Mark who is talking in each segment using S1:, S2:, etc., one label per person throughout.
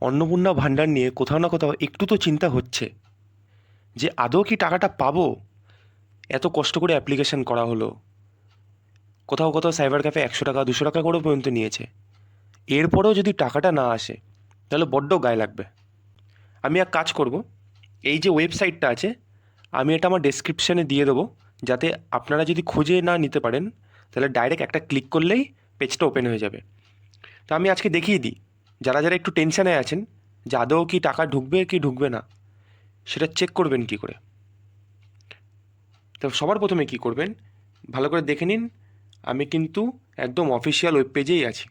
S1: অন্নপূর্ণা ভাণ্ডার নিয়ে কোথাও না কোথাও একটু তো চিন্তা হচ্ছে যে আদৌ কি টাকাটা পাবো। এত কষ্ট করে অ্যাপ্লিকেশন করা হলো, কোথাও কোথাও সাইবার ক্যাফে 100 টাকা 200 টাকা করে পর্যন্ত নিয়েছে। এরপরেও যদি টাকাটা না আসে তাহলে বড্ড গায়ে লাগবে। আমি এক কাজ করব, এই যে ওয়েবসাইটটা আছে আমি এটা আমার ডেসক্রিপশানে দিয়ে দেবো, যাতে আপনারা যদি খুঁজে না নিতে পারেন তাহলে ডাইরেক্ট একটা ক্লিক করলেই পেজটা ওপেন হয়ে যাবে। তো আমি আজকে দেখিয়ে দিই, যারা যারা একটু টেনশানে আছেন যে আদৌ কি টাকা ঢুকবে কি ঢুকবে না, সেটা চেক করবেন কি করে। তো সবার প্রথমে কি করবেন, ভালো করে দেখে নিন, আমি কিন্তু একদম অফিসিয়াল ওয়েব পেজেই আছি।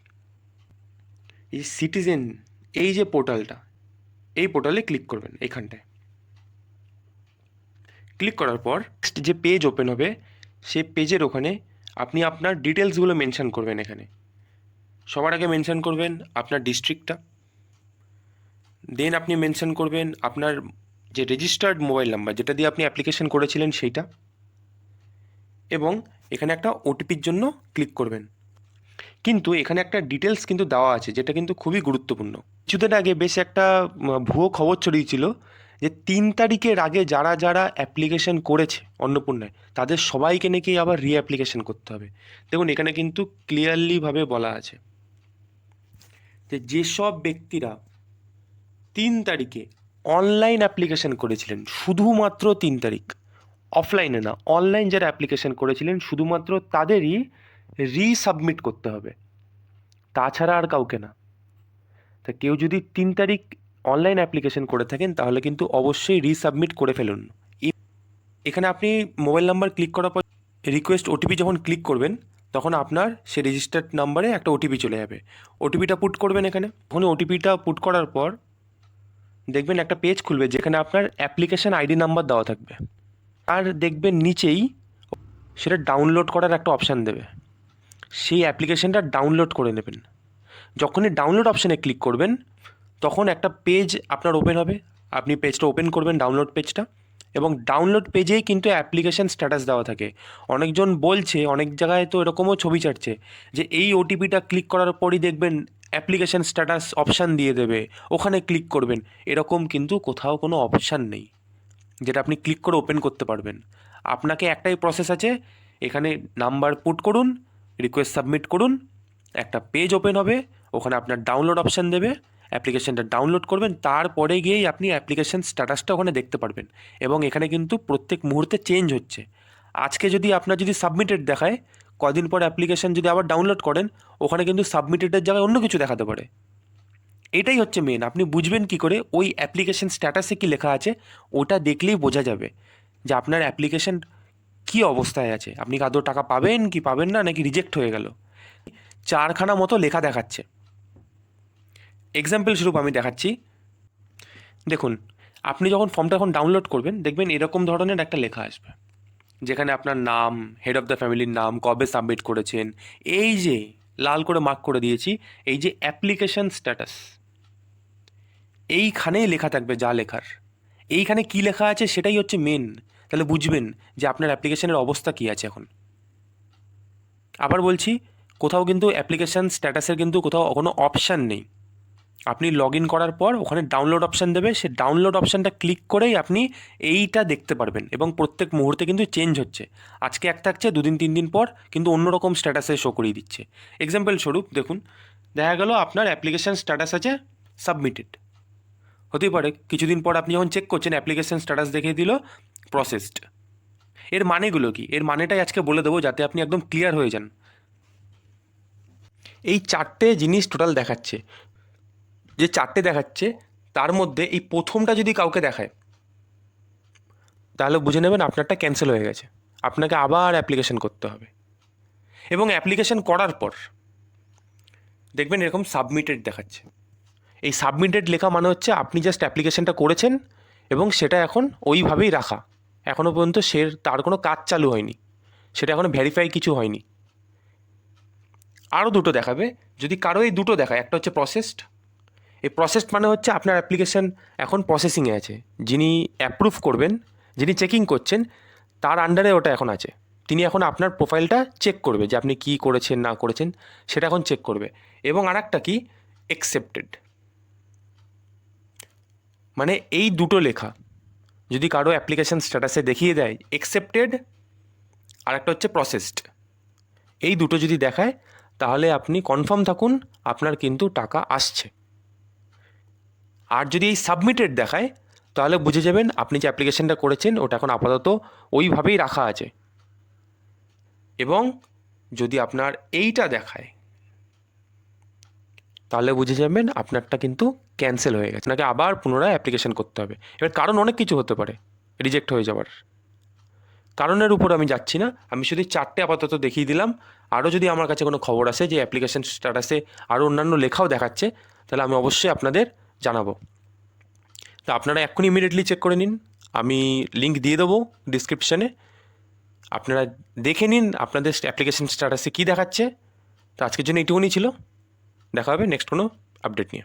S1: এই সিটিজেন, এই যে পোর্টালটা, এই পোর্টালে ক্লিক করবেন। এইখানটায় ক্লিক করার পর যে পেজ ওপেন হবে সেই পেজের ওখানে আপনি আপনার ডিটেলসগুলো মেনশন করবেন। এখানে সবার আগে মেনশন করবেন আপনার ডিস্ট্রিক্টটা, দেন আপনি মেনশন করবেন আপনার যে রেজিস্টার্ড মোবাইল নাম্বার যেটা দিয়ে আপনি অ্যাপ্লিকেশন করেছিলেন সেইটা, এবং এখানে একটা ওটিপির জন্য ক্লিক করবেন। কিন্তু এখানে একটা ডিটেলস কিন্তু দেওয়া আছে যেটা কিন্তু খুবই গুরুত্বপূর্ণ। কিছুদিন আগে বেশ একটা ভুয়ো খবর ছড়িয়েছিল যে 3 তারিখের আগে যারা যারা অ্যাপ্লিকেশন করেছে অন্নপূর্ণায় তাদের সবাইকে নাকি আবার রিঅ্যাপ্লিকেশন করতে হবে। দেখুন এখানে কিন্তু ক্লিয়ারলিভাবে বলা আছে যে যেসব ব্যক্তিরা 3 তারিখে অনলাইন অ্যাপ্লিকেশন করেছিলেন, শুধুমাত্র 3 তারিখ, অফলাইনে না, অনলাইন যারা অ্যাপ্লিকেশন করেছিলেন শুধুমাত্র তাদেরই রিসাবমিট করতে হবে, তাছাড়া আর কাউকে না। তা কেউ যদি 3 তারিখ অনলাইন অ্যাপ্লিকেশন করে থাকেন তাহলে কিন্তু অবশ্যই রিসাবমিট করে ফেলুন। এখানে আপনি মোবাইল নাম্বার ক্লিক করার পর রিকোয়েস্ট ওটিপি যখন ক্লিক করবেন তখন আপনার সে রেজিস্টার্ড নাম্বারে একটা ওটিপি চলে যাবে। ওটিপিটা পুট করবেন এখানে। তখন ওটিপিটা পুট করার পর দেখবেন একটা পেজ খুলবে যেখানে আপনার অ্যাপ্লিকেশন আইডি নাম্বার দেওয়া থাকবে। আর দেখবেন নিচেই সেটা ডাউনলোড করার একটা অপশান দেবে, সেই অ্যাপ্লিকেশনটা ডাউনলোড করে নেবেন। যখনই ডাউনলোড অপশানে ক্লিক করবেন তখন একটা পেজ আপনার ওপেন হবে, আপনি পেজটা ওপেন করবেন, ডাউনলোড পেজটা, এবং ডাউনলোড পেজেই কিন্তু অ্যাপ্লিকেশান স্ট্যাটাস দেওয়া থাকে। অনেকজন বলছে, অনেক জায়গায় তো এরকমও ছবি ছাড়ছে যে এই ওটিপিটা ক্লিক করার পরই দেখবেন অ্যাপ্লিকেশান স্ট্যাটাস অপশান দিয়ে দেবে, ওখানে ক্লিক করবেন। এরকম কিন্তু কোথাও কোনো অপশান নেই যেটা আপনি ক্লিক করে ওপেন করতে পারবেন। আপনাকে একটাই প্রসেস আছে, এখানে নাম্বার পুট করুন, রিকোয়েস্ট সাবমিট করুন, একটা পেজ ওপেন হবে, ওখানে আপনার ডাউনলোড অপশান দেবে, অ্যাপ্লিকেশানটা ডাউনলোড করবেন, তারপরে গিয়েই আপনি অ্যাপ্লিকেশান স্ট্যাটাসটা ওখানে দেখতে পারবেন। এবং এখানে কিন্তু প্রত্যেক মুহূর্তে চেঞ্জ হচ্ছে। আজকে যদি আপনার যদি সাবমিটেড দেখায়, কদিন পর অ্যাপ্লিকেশান যদি আবার ডাউনলোড করেন ওখানে কিন্তু সাবমিটেডের জায়গায় অন্য কিছু দেখাতে পারে। এটাই হচ্ছে মেন। আপনি বুঝবেন কি করে ওই অ্যাপ্লিকেশন স্ট্যাটাসে কি লেখা আছে, ওটা দেখলেই বোঝা যাবে যে আপনার অ্যাপ্লিকেশন কী অবস্থায় আছে, আপনি আদৌ টাকা পাবেন কি পাবেন না, নাকি রিজেক্ট হয়ে গেল। 4খানা মতো লেখা দেখাচ্ছে। এক্সাম্পল স্বরূপ আমি দেখাচ্ছি, দেখুন আপনি যখন ফর্মটা এখন ডাউনলোড করবেন দেখবেন এরকম ধরনের একটা লেখা আসবে যেখানে আপনার নাম, হেড অফ দ্য ফ্যামিলির নাম, কবে সাবমিট করেছেন, এই যে লাল করে মার্ক করে দিয়েছি, এই যে অ্যাপ্লিকেশন স্ট্যাটাস, এইখানেই লেখা থাকবে যা লেখার। এইখানে কি লেখা আছে সেটাই হচ্ছে মেন, তাহলে বুঝবেন যে আপনার অ্যাপ্লিকেশনের অবস্থা কী আছে এখন। আবার বলছি, কোথাও কিন্তু অ্যাপ্লিকেশান স্ট্যাটাসের কিন্তু কোথাও কোনো অপশান নেই। আপনি লগ ইন করার পর ওখানে ডাউনলোড অপশান দেবে, সে ডাউনলোড অপশানটা ক্লিক করেই আপনি এইটা দেখতে পারবেন। এবং প্রত্যেক মুহূর্তে কিন্তু চেঞ্জ হচ্ছে, আজকে এক থাকছে, 2 দিন 3 দিন পর কিন্তু অন্যরকম স্ট্যাটাসে শো করিয়ে দিচ্ছে। এক্সাম্পল স্বরূপ দেখুন, দেখা গেল আপনার অ্যাপ্লিকেশান স্ট্যাটাস আছে সাবমিটেড, হতেই পারে কিছুদিন পর আপনি যখন চেক করছেন অ্যাপ্লিকেশান স্ট্যাটাস দেখিয়ে দিল প্রসেসড। এর মানেগুলো কি, এর মানেটাই আজকে বলে দেবো যাতে আপনি একদম ক্লিয়ার হয়ে যান। এই 4টে জিনিস টোটাল দেখাচ্ছে, যে 4টে দেখাচ্ছে তার মধ্যে এই প্রথমটা যদি কাউকে দেখায় তাহলে বুঝে নেবেন আপনারটা ক্যান্সেল হয়ে গেছে, আপনাকে আবার অ্যাপ্লিকেশন করতে হবে। এবং অ্যাপ্লিকেশন করার পর দেখবেন এরকম সাবমিটেড দেখাচ্ছে। এই সাবমিটেড লেখা মানে হচ্ছে আপনি জাস্ট অ্যাপ্লিকেশনটা করেছেন এবং সেটা এখন ওইভাবেই রাখা, এখনও পর্যন্ত তার কোনো কাজ চালু হয়নি, সেটা এখনও ভেরিফাই কিছু হয়নি। আরও দুটো দেখাবে, যদি কারো এই দুটো দেখায়, একটা হচ্ছে প্রসেসড। এই প্রসেসড মানে হচ্ছে আপনার অ্যাপ্লিকেশন এখন প্রসেসিংয়ে আছে, যিনি অ্যাপ্রুভ করবেন, যিনি চেকিং করছেন তার আন্ডারে ওটা এখন আছে, তিনি এখন আপনার প্রোফাইলটা চেক করবে যে আপনি কী করেছেন না করেছেন সেটা এখন চেক করবে। এবং আর একটা কি, অ্যাকসেপ্টেড। মানে এই দুটো লেখা যদি কারো অ্যাপ্লিকেশন স্ট্যাটাসে দেখিয়ে দেয় অ্যাকসেপ্টেড আর একটা হচ্ছে প্রসেসড, এই দুটো যদি দেখায় তাহলে আপনি কনফার্ম থাকুন আপনার কিন্তু টাকা আসছে। আর যদি এই সাবমিটেড দেখায় তাহলে বুঝে যাবেন আপনি যে অ্যাপ্লিকেশনটা করেছেন ওটা এখন আপাতত ওইভাবেই রাখা আছে। এবং যদি আপনার এইটা দেখায় তাহলে বুঝে যাবেন আপনারটা কিন্তু ক্যান্সেল হয়ে গেছে, আপনাকে আবার পুনরায় অ্যাপ্লিকেশন করতে হবে। এবার কারণ অনেক কিছু হতে পারে রিজেক্ট হয়ে যাওয়ার, কারণের উপর আমি যাচ্ছি না, আমি শুধু 4টে আপাতত দেখিয়ে দিলাম। আরও যদি আমার কাছে কোনো খবর আসে যে অ্যাপ্লিকেশন স্ট্যাটাসে আরও অন্যান্য লেখাও দেখাচ্ছে তাহলে আমি অবশ্যই আপনাদের জানাবো। তা আপনারা এক্ষুনি ইমিডিয়েটলি চেক করে নিন, আমি লিঙ্ক দিয়ে দেবো ডিসক্রিপশানে, আপনারা দেখে নিন আপনাদের অ্যাপ্লিকেশন স্ট্যাটাসে কী দেখাচ্ছে। তো আজকের জন্য এইটুকুনি ছিল, দেখা হবে নেক্সট কোনো আপডেট নিয়ে।